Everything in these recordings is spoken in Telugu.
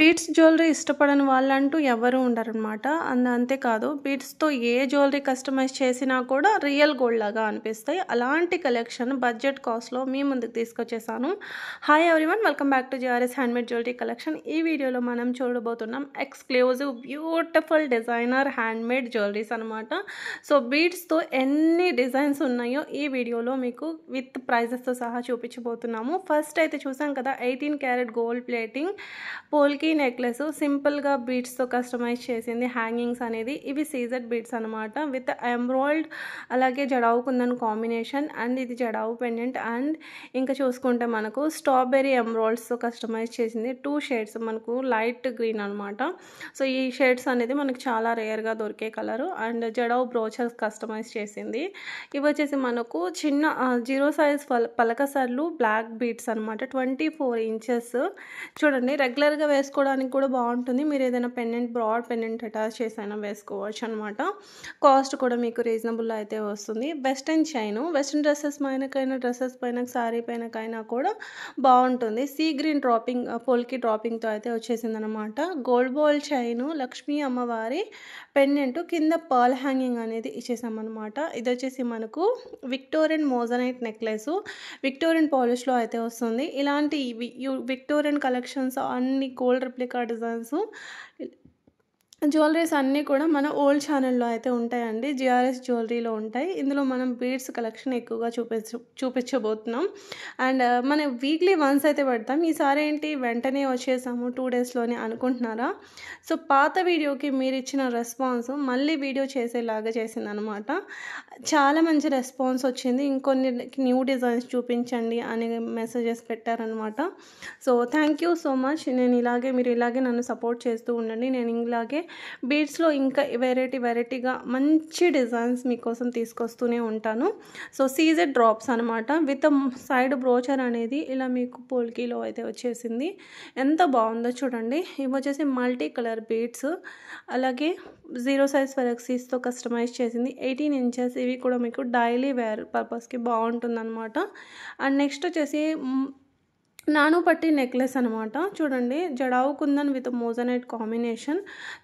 బీడ్స్ జ్యువెలరీ ఇష్టపడని వాళ్ళంటూ ఎవరు ఉండరనమాట. అంతేకాదు బీడ్స్‌తో ఏ జ్యువెలరీ కస్టమైజ్ చేసినా కూడా రియల్ గోల్డ్ లాగా అనిపిస్తాయి. అలాంటి కలెక్షన్ బడ్జెట్ కాస్ట్‌లో మీ ముందుకు తీసుకొచ్చేసాను. Hi everyone, welcome back to JRS handmade jewellery collection. ఈ వీడియోలో మనం చూడబోతున్నాం exclusive beautiful designer handmade jewelleries అనమాట. సో బీడ్స్‌తో ఎన్ని డిజైన్స్ ఉన్నాయో ఈ వీడియోలో మీకు విత్ ప్రైజెస్‌తో సహా చూపించబోతున్నాము. ఫస్ట్ అయితే చూసాం కదా, 18 క్యారెట్ గోల్డ్ ప్లేటింగ్ పోల్కి నెక్లెస్ సింపుల్గా బీడ్స్తో కస్టమైజ్ చేసింది. హ్యాంగింగ్స్ అనేది ఇవి సీజెడ్ బీడ్స్ అనమాట విత్ ఎంబ్రాయిల్డ్, అలాగే జడావు కుందన్ కాంబినేషన్, అండ్ ఇది జడావు పెండెంట్. అండ్ ఇంకా చూసుకుంటే మనకు స్ట్రాబెర్రీ ఎంబ్రాయిల్డ్స్తో కస్టమైజ్ చేసింది. 2 షేడ్స్, మనకు లైట్ గ్రీన్ అనమాట. సో ఈ షేడ్స్ అనేది మనకు చాలా రేర్గా దొరికే colour. And jadau brooches customise చేసింది. ఇవి వచ్చేసి మనకు చిన్న 0 సైజ్ పలకసర్లు బ్లాక్ బీడ్స్ అనమాట. 24 ఇంచెస్. చూడండి, రెగ్యులర్గా వేసుకోవడానికి కూడా బాగుంటుంది. మీరు ఏదైనా పెండెంట్, బ్రాడ్ పెండెంట్ అటాచ్ చేసైనా వేసుకోవచ్చు అనమాట. కాస్ట్ కూడా మీకు రీజనబుల్ అయితే వస్తుంది. వెస్ట్రన్ చైన్, వెస్ట్రన్ డ్రెస్సెస్ పైనకైనా, డ్రెస్సెస్ పైన, శారీ పైనకైనా కూడా బాగుంటుంది. సీ గ్రీన్ డ్రాపింగ్, పోల్కి డ్రాపింగ్తో అయితే వచ్చేసింది అనమాట. గోల్డ్ బాల్ చైన్, లక్ష్మీ అమ్మవారి పెండెంట్, కింద పర్ల్ హ్యాంగింగ్ అనేది ఇచ్చేసామన్నమాట. ఇది వచ్చేసి మనకు విక్టోరియన్ మోజనైట్ నెక్లెస్, విక్టోరియన్ పాలిష్లో అయితే వస్తుంది. ఇలాంటి విక్టోరియన్ కలెక్షన్స్ అన్ని గోల్డ్ రెప్లికా డిజైన్స్ జ్యువెలరీస్ అన్నీ కూడా మన ఓల్డ్ ఛానల్లో అయితే ఉంటాయండి. జిఆర్ఎస్ జ్యువెలరీలో ఉంటాయి. ఇందులో మనం బీడ్స్ కలెక్షన్ ఎక్కువగా చూపించబోతున్నాం. అండ్ మనం వీక్లీ వన్స్ అయితే పెడతాం. ఈసారి ఏంటి వెంటనే వచ్చేసాము 2 డేస్లోనే అనుకుంటున్నారా? సో పాత వీడియోకి మీరు ఇచ్చిన రెస్పాన్స్ మళ్ళీ వీడియో చేసేలాగా చేసిందనమాట. చాలా మంచి రెస్పాన్స్ వచ్చింది. ఇంకొన్ని న్యూ డిజైన్స్ చూపించండి అని మెసేజెస్ పెట్టారనమాట. So thank you so much. మీరు ఇలాగే నన్ను సపోర్ట్ చేస్తూ ఉండండి. నేను ఇలాగే బీడ్స్లో ఇంకా వెరైటీగా మంచి డిజైన్స్ మీకోసం తీసుకొస్తూనే ఉంటాను. సో సీజెడ్ డ్రాప్స్ అనమాట. విత్ సైడ్ బ్రోచర్ అనేది ఇలా మీకు పోల్కీలో అయితే వచ్చేసింది. ఎంత బాగుందో చూడండి. ఇవి వచ్చేసి మల్టీ కలర్ బీడ్స్, అలాగే 0 సైజ్ ఫెలక్సీస్తో కస్టమైజ్ చేసింది. 18 ఇంచెస్. ఇవి కూడా మీకు డైలీ వేర్ పర్పస్కి బాగుంటుంది అనమాట. అండ్ నెక్స్ట్ వచ్చేసి నాను పట్టి నెక్లెస్ అనమాట. చూడండి, jadau kundan with moissanite combination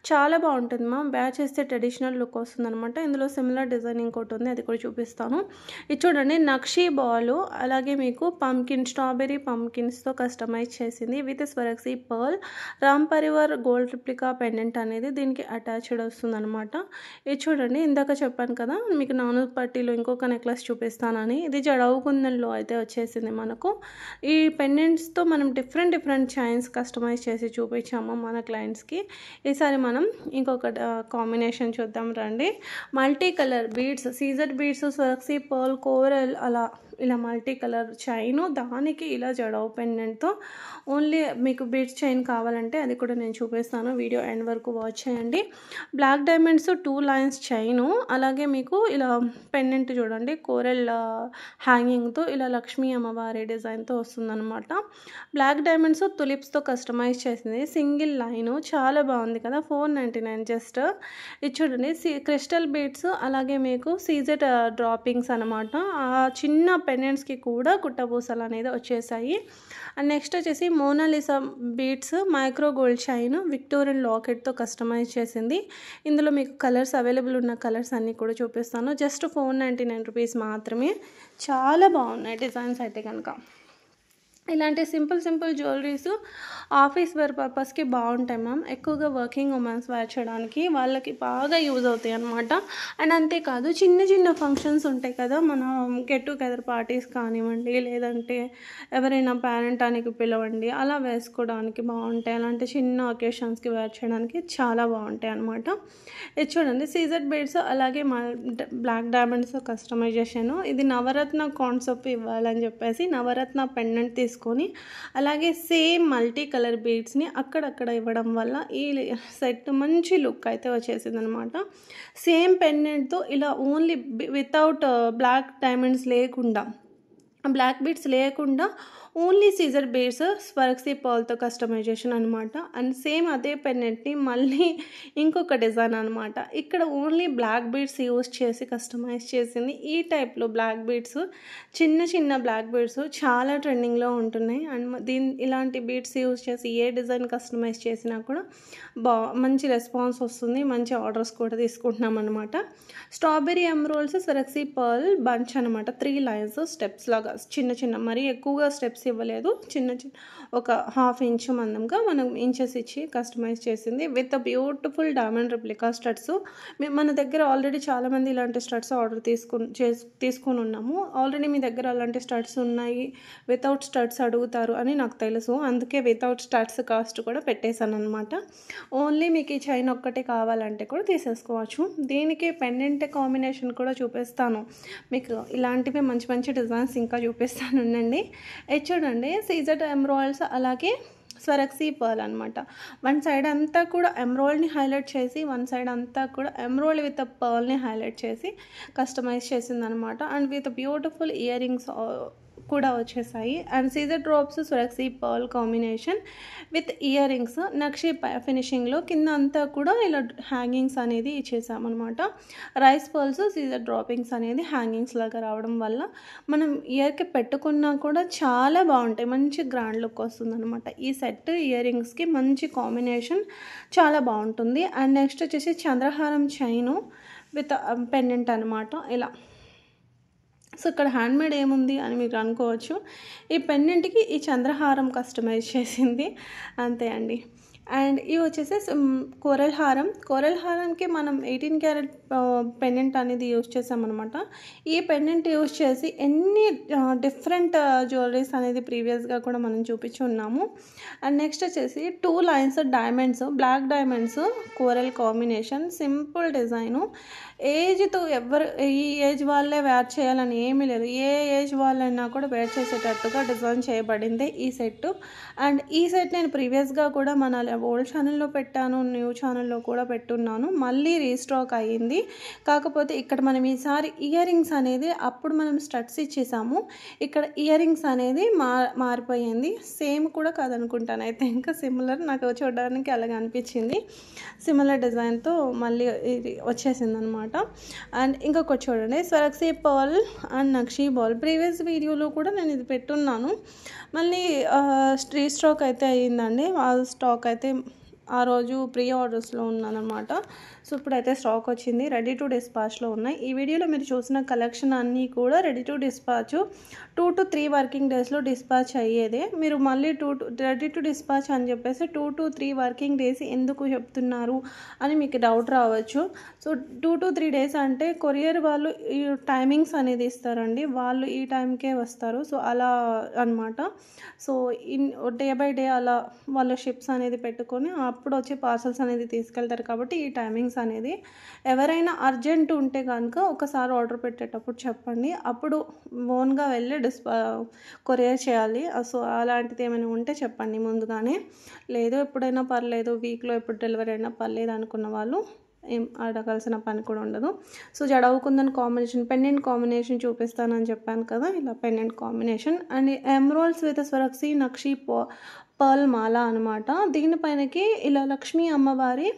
చాలా బాగుంటుంది. బ్యాచ్ చేస్తే ట్రెడిషనల్ లుక్ వస్తుంది అనమాట. ఇందులో సిమిలర్ డిజైన్ ఇంకోటి ఉంది, అది కూడా చూపిస్తాను. ఇది చూడండి, నక్షీ బాల్, అలాగే మీకు స్ట్రాబెర్రీ పంకిన్స్తో కస్టమైజ్ చేసింది with స్వరక్సీ pearl, Ram Parivar gold replica pendant అనేది దీనికి అటాచ్డ్ వస్తుంది అనమాట. ఇది చూడండి, ఇందాక చెప్పాను కదా మీకు నాను పట్టీలో ఇంకొక నెక్లెస్ చూపిస్తానని. ఇది జడావు కుందన్లో అయితే వచ్చేసింది మనకు. ఈ పెండెంట్ తో మనం డిఫరెంట్ చైన్స్ కస్టమైజ్ చేసి చూపించాము మన క్లయింట్స్కి. ఈసారి మనం ఇంకొక కాంబినేషన్ చూద్దాం రండి. Multi colour beads, CZ beads, స్వరక్సీ pearl, coral, ఇలా మల్టీ కలర్ చైను, దానికి ఇలా జడావు పెండెంట్తో. ఓన్లీ మీకు బీడ్స్ చైన్ కావాలంటే అది కూడా నేను చూపిస్తాను. వీడియో ఎండ్ వరకు వాచ్ చేయండి. బ్లాక్ డైమండ్స్ 2 లైన్స్ చైను, అలాగే మీకు ఇలా పెండెంట్ చూడండి, కోరల్ హ్యాంగింగ్తో ఇలా లక్ష్మీ అమ్మవారి డిజైన్తో వస్తుందన్నమాట. బ్లాక్ డైమండ్స్ తులిప్స్తో కస్టమైజ్ చేసింది. సింగిల్ లైను, చాలా బాగుంది కదా. 499 జస్ట్. ఇది చూడండి, క్రిస్టల్ బీడ్స్, అలాగే మీకు సీజెడ్ డ్రాపింగ్స్ అనమాట. ఆ చిన్న పెండెంట్స్కి కూడా గుట్టపూసలు అనేది వచ్చేసాయి. అండ్ నెక్స్ట్ వచ్చేసి Mona Lisa beads, micro gold chain, Victorian లాకెట్తో కస్టమైజ్ చేసింది. ఇందులో మీకు కలర్స్ అవైలబుల్ ఉన్న కలర్స్ అన్నీ కూడా చూపిస్తాను. జస్ట్ 499 రూపీస్ మాత్రమే. చాలా బాగున్నాయి డిజైన్స్ అయితే కనుక. ఇలాంటి సింపుల్ జ్యువెలరీస్ ఆఫీస్ వేర్ పర్పస్కి బాగుంటాయి మ్యామ్. ఎక్కువగా వర్కింగ్ ఉమెన్స్ వేర్ చేయడానికి వాళ్ళకి బాగా యూజ్ అవుతాయి అనమాట. అండ్ అంతేకాదు చిన్న ఫంక్షన్స్ ఉంటాయి కదా, మన గెట్ టుగెదర్ పార్టీస్ కానివ్వండి, లేదంటే ఎవరైనా పేరెంటానికి పిలవండి, అలా వేసుకోవడానికి బాగుంటాయి. అలాంటి చిన్న ఒకేషన్స్కి వేర్ చేయడానికి చాలా బాగుంటాయి అనమాట. ఇది చూడండి, సీజెడ్ బీడ్స్, అలాగే బ్లాక్ డైమండ్స్ కస్టమైజేషన్. ఇది నవరత్న కాన్సెప్ట్ ఇవ్వాలని చెప్పేసి నవరత్న పెండెంట్ తీసుకొని, అలాగే సేమ్ మల్టీ కలర్ బీడ్స్ని అక్కడక్కడ ఇవ్వడం వల్ల ఈ సెట్ మంచి లుక్ అయితే వచ్చేసింది అనమాట. సేమ్ పెండెంట్తో ఇలా ఓన్లీ వితౌట్ బ్లాక్ డైమండ్స్ లేకుండా, బ్లాక్ బీడ్స్ లేకుండా ఓన్లీ సీజర్ బీడ్స్ స్వర్క్సీ పర్ల్తో కస్టమైజేషన్ అనమాట. అండ్ సేమ్ అదే పెండెంట్ని మళ్ళీ ఇంకొక డిజైన్ అనమాట. ఇక్కడ ఓన్లీ బ్లాక్ బీడ్స్ యూస్ చేసి కస్టమైజ్ చేసింది. ఈ టైప్లో బ్లాక్ బీడ్స్, చిన్న చిన్న బ్లాక్ బీడ్స్ చాలా ట్రెండింగ్లో ఉంటున్నాయి. అండ్ ఇలాంటి బీడ్స్ యూస్ చేసి ఏ డిజైన్ కస్టమైజ్ చేసినా కూడా మంచి రెస్పాన్స్ వస్తుంది, మంచి ఆర్డర్స్ కూడా తీసుకుంటున్నాం అనమాట. స్ట్రాబెరీ ఎమరాల్డ్స్ స్వర్క్సీ పర్ల్ బంచ్ అనమాట. 3 లైన్స్ స్టెప్స్ లాగా చిన్న చిన్న, మరీ ఎక్కువగా స్టెప్స్ ఇవ్వలేదు, చిన్న చిన్న ఒక 1/2 ఇంచ్ మందంగా మనం ఇంచెస్ ఇచ్చి కస్టమైజ్ చేసింది with beautiful diamond replica studs. మన దగ్గర ఆల్రెడీ చాలామంది ఇలాంటి స్టడ్స్ ఆర్డర్ తీసుకొని ఉన్నాము. ఆల్రెడీ మీ దగ్గర అలాంటి స్టడ్స్ ఉన్నాయి, వితౌట్ స్టడ్స్ అడుగుతారు అని నాకు తెలుసు. అందుకే వితౌట్ స్టడ్స్ కాస్ట్ కూడా పెట్టేశాను అనమాట. ఓన్లీ మీకు ఈ చైన్ ఒక్కటే కావాలంటే కూడా తీసేసుకోవచ్చు. దీనికి పెండెంట్ కాంబినేషన్ కూడా చూపిస్తాను మీకు. ఇలాంటివి మంచి మంచి డిజైన్స్ ఇంకా చూపిస్తాను ఉండండి. ఇది చూడండి, సీజర్ ఎమరాల్డ్స్ అలాగే స్వర్క్సీ పర్ల్ అనమాట. వన్ సైడ్ అంతా కూడా ఎమరాల్డ్ని హైలైట్ చేసి, వన్ సైడ్ అంతా కూడా ఎమరాల్డ్ విత్ పర్ల్ని హైలైట్ చేసి కస్టమైజ్ చేసింది అనమాట. And with beautiful earrings కూడా వచ్చేసాయి. అండ్ సీజర్ drops Swarovski pearl combination with earrings nakshi ఫినిషింగ్లో కింద అంతా కూడా ఇలా హ్యాంగింగ్స్ అనేది ఇచ్చేసామన్నమాట. రైస్ పర్ల్స్ సీజర్ డ్రాపింగ్స్ అనేది హ్యాంగింగ్స్ లాగా రావడం వల్ల మనం ఇయర్కి పెట్టుకున్నా కూడా చాలా బాగుంటాయి, మంచి గ్రాండ్ లుక్ వస్తుంది అనమాట. ఈ సెట్ ఇయర్ రింగ్స్కి మంచి కాంబినేషన్, చాలా బాగుంటుంది. అండ్ నెక్స్ట్ వచ్చేసి చంద్రహారం చైను విత్ పెండెంట్ అనమాట. ఇలా సో ఇక్కడ హ్యాండ్మేడ్ ఏముంది అని మీరు అనుకోవచ్చు. ఈ పెండెంట్కి ఈ చంద్రహారం కస్టమైజ్ చేసింది అంతే అండి. అండ్ ఇవి వచ్చేసి కోరల్ హారం. కోరల్ హారంకి మనం 18 క్యారెట్ పెండెంట్ అనేది యూజ్ చేసామన్నమాట. ఈ పెండెంట్ యూజ్ చేసి ఎన్ని డిఫరెంట్ జ్యువెలరీస్ అనేది ప్రీవియస్గా కూడా మనం చూపించి ఉన్నాము. అండ్ నెక్స్ట్ వచ్చేసి 2 lines diamonds, black diamonds coral combination, simple design. ఏజ్తో ఈ ఏజ్ వాళ్ళే వేర్ చేయాలని ఏమీ లేదు, ఏ ఏజ్ వాళ్ళైనా కూడా వేర్ చేసేటట్టుగా డిజైన్ చేయబడింది ఈ సెట్. అండ్ ఈ సెట్ నేను ప్రీవియస్గా కూడా మన ఓల్డ్ ఛానల్లో పెట్టాను, న్యూ ఛానల్లో కూడా పెట్టున్నాను, మళ్ళీ రీస్టాక్ అయ్యింది. కాకపోతే ఇక్కడ మనం ఈసారి ఇయర్ రింగ్స్ అనేది, అప్పుడు మనం స్టడ్స్ ఇచ్చేసాము, ఇక్కడ ఇయర్ రింగ్స్ అనేది మారిపోయింది. సేమ్ కూడా కాదనుకుంటాను అయితే, ఇంకా సిమిలర్, నాకు చూడడానికి అలాగే అనిపించింది. సిమిలర్ డిజైన్తో మళ్ళీ ఇది వచ్చేసింది అనమాట. అండ్ ఇంకొకటి చూడండి, Swarovski pearl and nakshi ball. Previous వీడియోలో కూడా నేను ఇది పెట్టున్నాను, మళ్ళీ రీస్టాక్ అయితే అయ్యిందండి. ఆ స్టాక్ అయితే ఆ రోజు ప్రీ ఆర్డర్స్లో ఉన్నానమాట. సో ఇప్పుడైతే స్టాక్ వచ్చింది, రెడీ టు డిస్పాచ్లో ఉన్నాయి. ఈ వీడియోలో మీరు చూసిన కలెక్షన్ అన్నీ కూడా ready to dispatch 2 to 3 working డేస్లో డిస్పాచ్ అయ్యేదే. మీరు మళ్ళీ రెడీ టు డిస్పాచ్ అని చెప్పేసి 2 to 3 వర్కింగ్ డేస్ ఎందుకు చెప్తున్నారు అని మీకు డౌట్ రావచ్చు. సో 2 to 3 డేస్ అంటే కొరియర్ వాళ్ళు ఈ టైమింగ్స్ అనేది ఇస్తారండి, వాళ్ళు ఈ టైంకే వస్తారు. సో అలా అనమాట. సో డే బై డే అలా వాళ్ళ షిప్స్ అనేది పెట్టుకొని అప్పుడు వచ్చి పార్సల్స్ అనేది తీసుకెళ్తారు. కాబట్టి ఈ టైమింగ్స్ అనేది ఎవరైనా అర్జెంట్ ఉంటే కనుక ఒకసారి ఆర్డర్ పెట్టేటప్పుడు చెప్పండి, అప్పుడు ఓన్గా వెళ్ళి కొరియర్ చేయాలి. సో అలాంటిది ఏమైనా ఉంటే చెప్పండి ముందుగానే. లేదు ఎప్పుడైనా పర్లేదు, వీక్లో ఎప్పుడు డెలివరీ అయినా పర్లేదు అనుకున్న వాళ్ళు ఏం అడగాల్సిన పని కూడా ఉండదు. సో జడవుకుందని కాంబినేషన్, పెండెంట్ కాంబినేషన్ చూపిస్తానని చెప్పాను కదా, ఇలా pendant combination. And emeralds with Swarovski nakshi pearl మాల అనమాట. దీనిపైనకి ఇలా లక్ష్మీ అమ్మవారి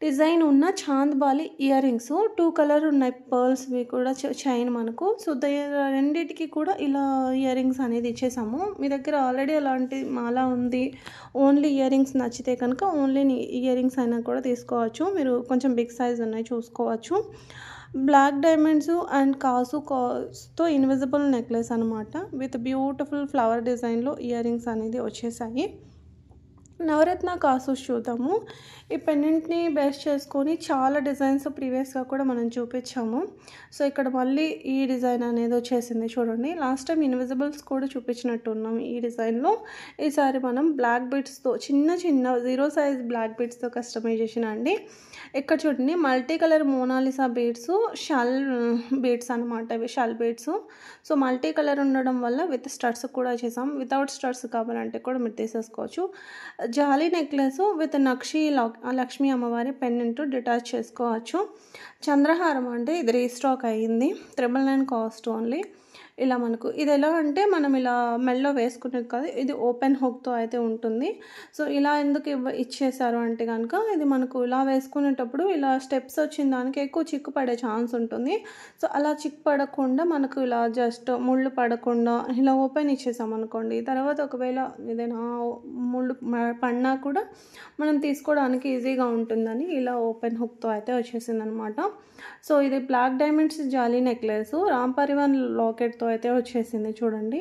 డిజైన్ ఉన్న చాంద్బాలి ఇయర్ రింగ్స్, 2 కలర్ ఉన్నాయి పర్ల్స్వి కూడా చైన్ మనకు. సో రెండింటికి కూడా ఇలా ఇయర్ రింగ్స్ అనేది ఇచ్చేసాము. మీ దగ్గర ఆల్రెడీ అలాంటి మాల ఉంది, ఓన్లీ ఇయర్ రింగ్స్ నచ్చితే కనుక ఓన్లీ ఇయర్ రింగ్స్ అయినా కూడా తీసుకోవచ్చు. మీరు కొంచెం బిగ్ సైజ్ ఉన్నాయి చూసుకోవచ్చు. బ్లాక్ డైమండ్స్ అండ్ కాసుతో ఇన్విజిబుల్ నెక్లెస్ అనమాట, విత్ బ్యూటిఫుల్ ఫ్లవర్ డిజైన్లో ఇయర్ రింగ్స్ అనేది వచ్చేసాయి. నవరత్న కాసుస్ చూద్దాము. ఈ పెండెంట్ని బేస్ చేసుకొని చాలా డిజైన్స్ ప్రీవియస్గా కూడా మనం చూపించాము. సో ఇక్కడ మళ్ళీ ఈ డిజైన్ అనేది వచ్చేసింది చూడండి. లాస్ట్ టైం ఇన్విజిబుల్స్ కూడా చూపించినట్టు ఉన్నాం ఈ డిజైన్లో. ఈసారి మనం బ్లాక్ బీడ్స్తో, చిన్న చిన్న 0 సైజ్ బ్లాక్ బీడ్స్తో కస్టమైజేషన్ అండి. ఇక్కడ చూడండి, multi colour Mona Lisa beads, shell beads అనమాట, ఇవి shell beads. So multi colour ఉండడం వల్ల విత్ స్టడ్స్ కూడా చేసాం. వితౌట్ స్టడ్స్ కావాలంటే కూడా మీరు తీసేసుకోవచ్చు. జాలీ నెక్లెస్ విత్ నక్షి లక్ష్మీ అమ్మవారి పెండెంట్ డిటాచ్ చేసుకోవచ్చు. చంద్రహారం అంటే ఇది రీస్టాక్ అయ్యింది, 999 కాస్ట్ ఓన్లీ. ఇలా మనకు ఇది ఎలా అంటే మనం ఇలా మెడలో వేసుకునేది కాదు, ఇది ఓపెన్ హుక్‌తో అయితే ఉంటుంది. సో, ఇలా ఎందుకు ఇచ్చేసారు అంటే గనక ఇది మనకు ఇలా వేసుకునేటప్పుడు ఇలా స్టెప్స్ వచ్చిన దానికి ఎక్కువ చిక్కు పడే ఛాన్స్ ఉంటుంది. సో, అలా చిక్కు పడకుండా మనకు ఇలా జస్ట్ ముళ్ళు పడకుండా ఇలా ఓపెన్ ఇచ్చేసామనుకోండి, తర్వాత ఒకవేళ ఏదైనా ముళ్ళు పడినా కూడా మనం తీసుకోవడానికి ఈజీగా ఉంటుందని ఇలా ఓపెన్ హుక్‌తో అయితే వచ్చేసిందనమాట. సో, ఇది బ్లాక్ డైమండ్స్ జాలీ నెక్లెస్ రామ్ పరివార్ లాకెట్‌తో అయితే వచ్చేసింది చూడండి.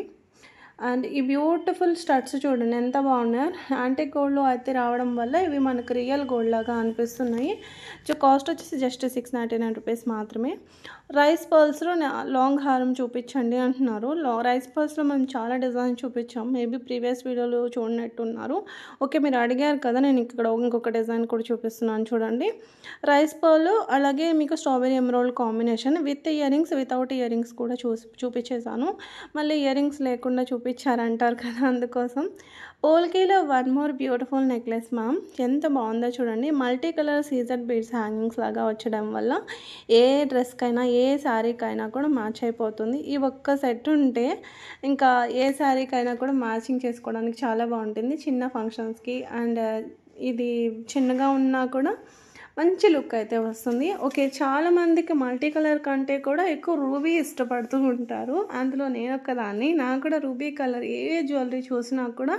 అండ్ ఈ బ్యూటిఫుల్ స్టడ్స్ చూడండి ఎంత బాగున్నాయో. యాంటిక్ గోల్డ్లో అయితే రావడం వల్ల ఇవి మనకు రియల్ గోల్డ్ లాగా అనిపిస్తున్నాయి. కాస్ట్ వచ్చేసి జస్ట్ 699 రూపీస్ మాత్రమే. రైస్ పర్ల్స్లో లాంగ్ హారం చూపించండి అంటున్నారు. రైస్ పర్ల్స్లో మనం చాలా డిజైన్ చూపించాం, మేబీ ప్రీవియస్ వీడియోలో చూడనట్టున్నారు. ఓకే, మీరు అడిగారు కదా, నేను ఇక్కడ ఇంకొక డిజైన్ కూడా చూపిస్తున్నాను చూడండి. రైస్ పర్ల్ అలాగే మీకు strawberry emerald combination with earrings, without earrings కూడా చూపించేశాను. మళ్ళీ ఇయర్ రింగ్స్ లేకుండా చూపించారంటారు కదా, అందుకోసం. పోల్కీలో one more beautiful necklace ma'am, ఎంత బాగుందో చూడండి. మల్టీ కలర్ సీజర్ బీడ్స్ హ్యాంగింగ్స్ లాగా వచ్చడం వల్ల ఏ డ్రెస్కైనా ఏ శారీకైనా కూడా మ్యాచ్ అయిపోతుంది. ఈ ఒక్క సెట్ ఉంటే ఇంకా ఏ శారీకైనా కూడా మ్యాచింగ్ చేసుకోవడానికి చాలా బాగుంటుంది చిన్న ఫంక్షన్స్కి. అండ్ ఇది చిన్నగా ఉన్నా కూడా మంచి లుక్ అయితే వస్తుంది. ఓకే, చాలామందికి మల్టీ కలర్ కంటే కూడా ఎక్కువ రూబీ ఇష్టపడుతూ ఉంటారు, అందులో నేను ఒక్కదాన్ని. నాకు కూడా రూబీ కలర్ ఏ జ్యువెలరీ చూసినా కూడా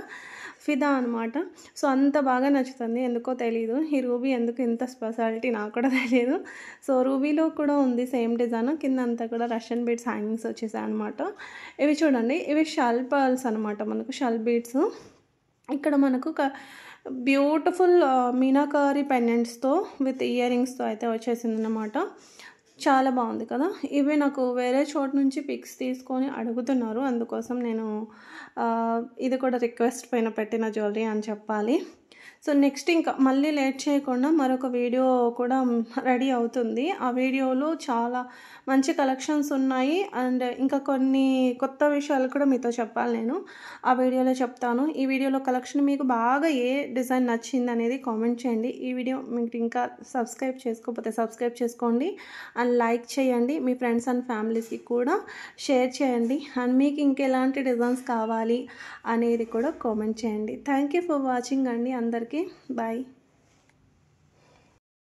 ఫిదా అనమాట. సో, అంత బాగా నచ్చుతుంది, ఎందుకో తెలీదు. ఈ రూబీ ఎందుకు ఇంత స్పెషాలిటీ నాకు కూడా తెలియదు. సో, రూబీలో కూడా ఉంది సేమ్ డిజైన్, కింద అంతా కూడా రష్యన్ బీడ్స్ హ్యాంగింగ్స్ వచ్చేసాయి అనమాట. ఇవి చూడండి, ఇవి షల్ పర్ల్స్ అనమాట, మనకు షల్ బీడ్స్. ఇక్కడ మనకు బ్యూటిఫుల్ మీనాకారి పెండెంట్స్తో విత్ ఇయర్ రింగ్స్తో అయితే వచ్చేసింది అన్నమాట. చాలా బాగుంది కదా. ఇవి నాకు వేరే చోటు నుంచి పిక్స్ తీసుకొని అడుగుతున్నారు, అందుకోసం నేను ఇది కూడా రిక్వెస్ట్ పైన పెట్టిన జ్యువెలరీ అని చెప్పాలి. సో, నెక్స్ట్ ఇంకా మళ్ళీ లేట్ చేయకుండా మరొక వీడియో కూడా రెడీ అవుతుంది. ఆ వీడియోలో చాలా మంచి కలెక్షన్స్ ఉన్నాయి అండ్ ఇంకా కొన్ని కొత్త విషయాలు కూడా మీతో చెప్పాలి నేను. ఆ వీడియోలో చెప్తాను. ఈ వీడియోలో కలెక్షన్ మీకు బాగా ఏ డిజైన్ నచ్చింది అనేది కామెంట్ చేయండి. ఈ వీడియో మీకు ఇంకా సబ్స్క్రైబ్ చేసుకోకపోతే సబ్స్క్రైబ్ చేసుకోండి అండ్ లైక్ చేయండి. మీ ఫ్రెండ్స్ అండ్ ఫ్యామిలీస్కి కూడా షేర్ చేయండి. అండ్ మీకు ఇంకెలాంటి డిజైన్స్ కావాలి అనేది కూడా కామెంట్ చేయండి. థ్యాంక్ యూ ఫర్ వాచింగ్ అండి అందరికీ. బాయ్.